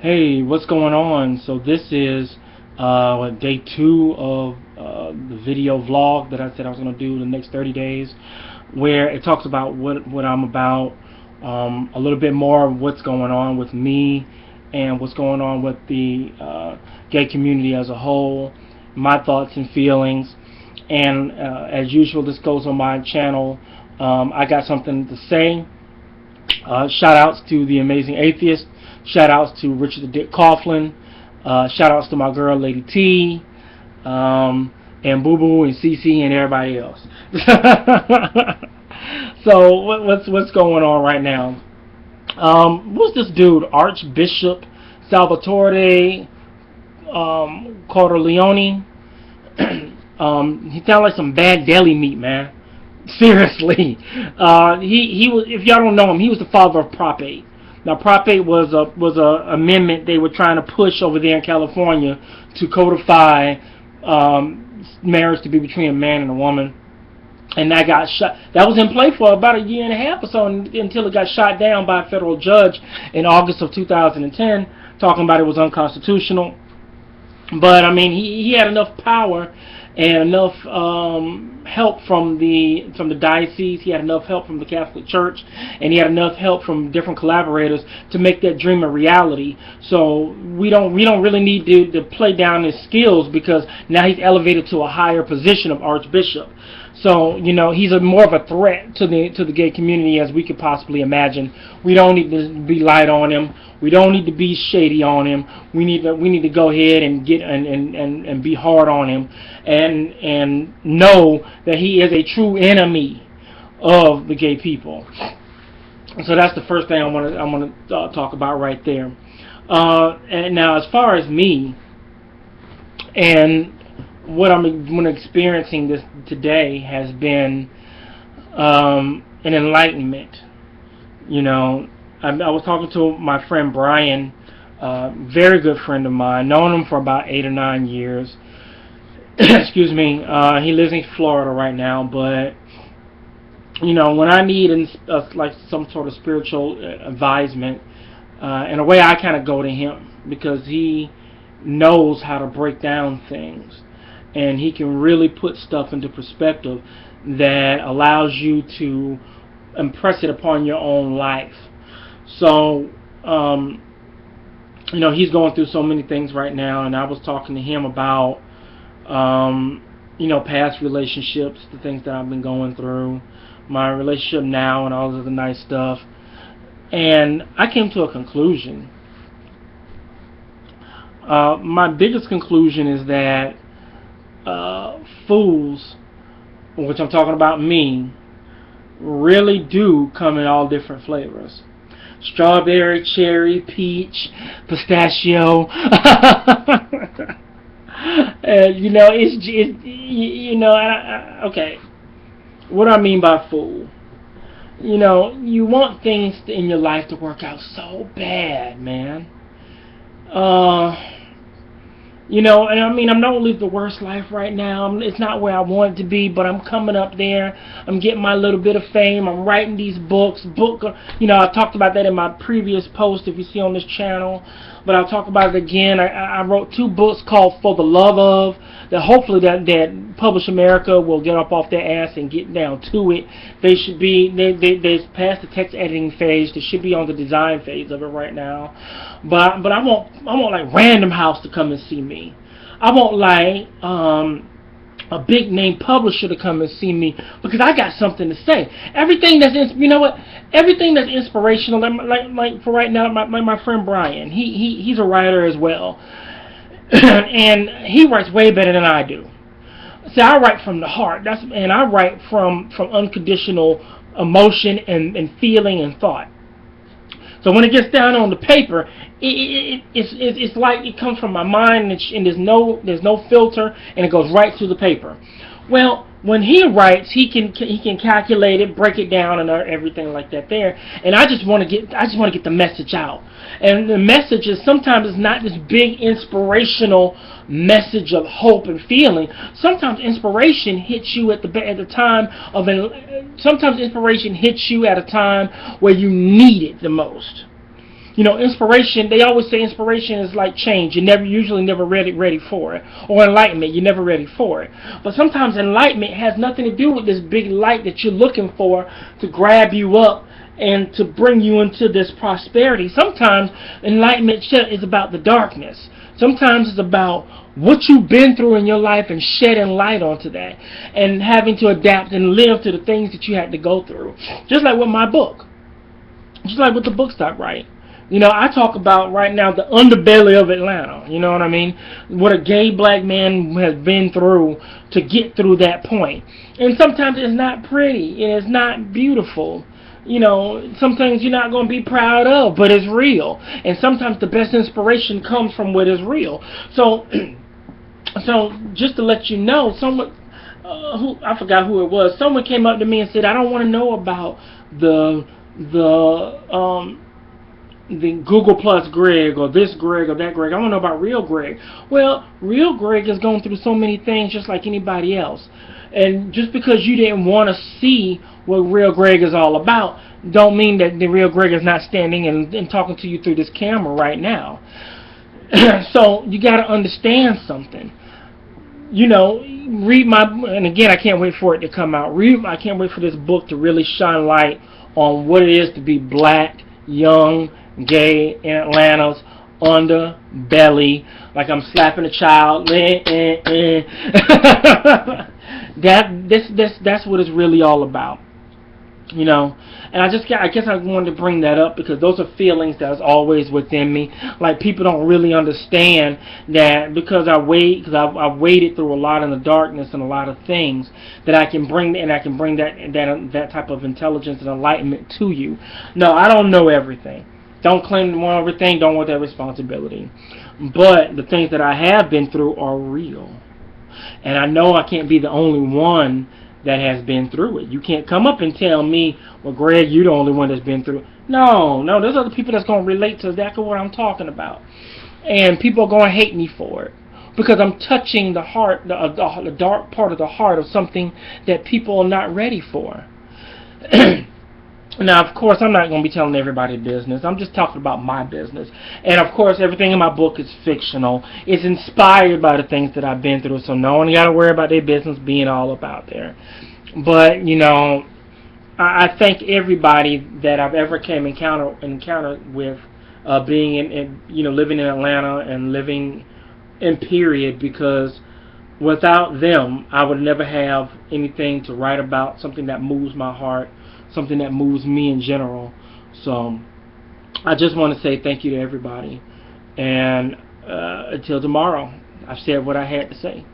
Hey, what's going on? So this is day 2 of the video vlog that I said I was going to do the next 30 days, where it talks about what I'm about, a little bit more of what's going on with me and what's going on with the gay community as a whole, my thoughts and feelings. And as usual, this goes on my channel. I got something to say. Shout outs to the Amazing Atheist. Shout outs to Richard the Dick Coughlin. Shout outs to my girl Lady T, and Boo Boo and CC and everybody else. So what's going on right now? What's this dude, Archbishop Salvatore Coldierone? He sounds like some bad deli meat, man. Seriously, he was. If y'all don't know him, he was the father of Prop 8. Now, Prop 8 was a amendment they were trying to push over there in California to codify marriage to be between a man and a woman, and that got shot. That was in play for about a year and a half or so until it got shot down by a federal judge in August of 2010, talking about it was unconstitutional. But I mean, he had enough power and enough help from the diocese. He had enough help from the Catholic Church, and he had enough help from different collaborators to make that dream a reality. So we don't really need to play down his skills, because now he's elevated to a higher position of Archbishop. So, you know, he's more of a threat to the gay community as we could possibly imagine. We don't need to be light on him. We don't need to be shady on him. We need to go ahead and get and be hard on him, and know that he is a true enemy of the gay people. So that's the first thing I want to talk about right there. And now, as far as me and what I'm experiencing this today, has been an enlightenment. You know, I was talking to my friend Brian, very good friend of mine, known him for about 8 or 9 years. Excuse me. He lives in Florida right now, but you know, when I need like some sort of spiritual advisement, in a way, I kind of go to him, because he knows how to break down things, and he can really put stuff into perspective that allows you to impress it upon your own life. So, you know, he's going through so many things right now, and I was talking to him about, you know, past relationships, the things that I've been going through, my relationship now, and all of the nice stuff. And I came to a conclusion. My biggest conclusion is that fools, which I'm talking about me, really do come in all different flavors: strawberry, cherry, peach, pistachio. You know, you know, okay. What do I mean by fool? You know, you want things in your life to work out so bad, man. You know, and I mean, I'm not living the worst life right now. It's not where I want it to be, but I'm coming up there. I'm getting my little bit of fame. I'm writing these books. You know, I talked about that in my previous post, if you see on this channel, but I'll talk about it again. I wrote 2 books called For the Love Of, that hopefully that Publish America will get up off their ass and get down to it. They should be, they've passed the text editing phase. They should be on the design phase of it right now. But I want like Random House to come and see me. I want like a big name publisher to come and see me, because I got something to say. Everything that's you know what? Everything that's inspirational, like for right now, my friend Brian, he's a writer as well, and he writes way better than I do. See, I write from the heart. And I write from unconditional emotion and feeling and thought. So when it gets down on the paper, it's like it comes from my mind, and there's no filter, and it goes right through the paper. Well, when he writes, he can calculate it, break it down, and everything like that there. And I just want to get the message out. And the message is sometimes it's not this big inspirational message of hope and feeling. Sometimes inspiration hits you at the time of sometimes inspiration hits you at a time where you need it the most. Inspiration, they always say inspiration is like change. You're usually never ready for it. Or enlightenment, you're never ready for it. But sometimes enlightenment has nothing to do with this big light that you're looking for to grab you up and to bring you into this prosperity. Sometimes enlightenment is about the darkness. Sometimes it's about what you've been through in your life and shedding light onto that and having to adapt and live to the things that you had to go through. Just like with my book. Just like with the books I write. I talk about right now the underbelly of Atlanta. You know what I mean? What a gay black man has been through to get through that point. And sometimes it's not pretty and it's not beautiful. Some things you're not going to be proud of, but it's real. And sometimes the best inspiration comes from what is real. So just to let you know, someone, I forgot who it was, someone came up to me and said, I don't want to know about the Google Plus Greg or this Greg or that Greg. I want to know about real Greg. Well, real Greg is going through so many things just like anybody else. And just because you didn't want to see what real Greg is all about, don't mean that the real Greg is not standing and talking to you through this camera right now. So you got to understand something. Read and again, I can't wait for it to come out. I can't wait for this book to really shine light on what it is to be black, young, gay in Atlanta's underbelly. Like I'm slapping a child. That's what it's really all about. And I guess I wanted to bring that up because those are feelings that's always within me. Like people don't really understand that because I've waded through a lot in the darkness and a lot of things that I can bring that type of intelligence and enlightenment to you. No, I don't know everything. Don't claim to know everything. Don't want that responsibility. But the things that I have been through are real, and I know I can't be the only one that has been through it. You can't come up and tell me, well, Greg, you're the only one that's been through it. No, there's other people that's going to relate to exactly what I'm talking about. And people are going to hate me for it because I'm touching the heart, the dark part of the heart of something that people are not ready for. Now, of course, I'm not going to be telling everybody business. I'm just talking about my business. And, of course, everything in my book is fictional. It's inspired by the things that I've been through, so no one got to worry about their business being all about there. But, I thank everybody that I've ever encountered with being in living in Atlanta and living in period, because without them, I would never have anything to write about, something that moves my heart, something that moves me in general. So I just want to say thank you to everybody. And until tomorrow, I've said what I had to say.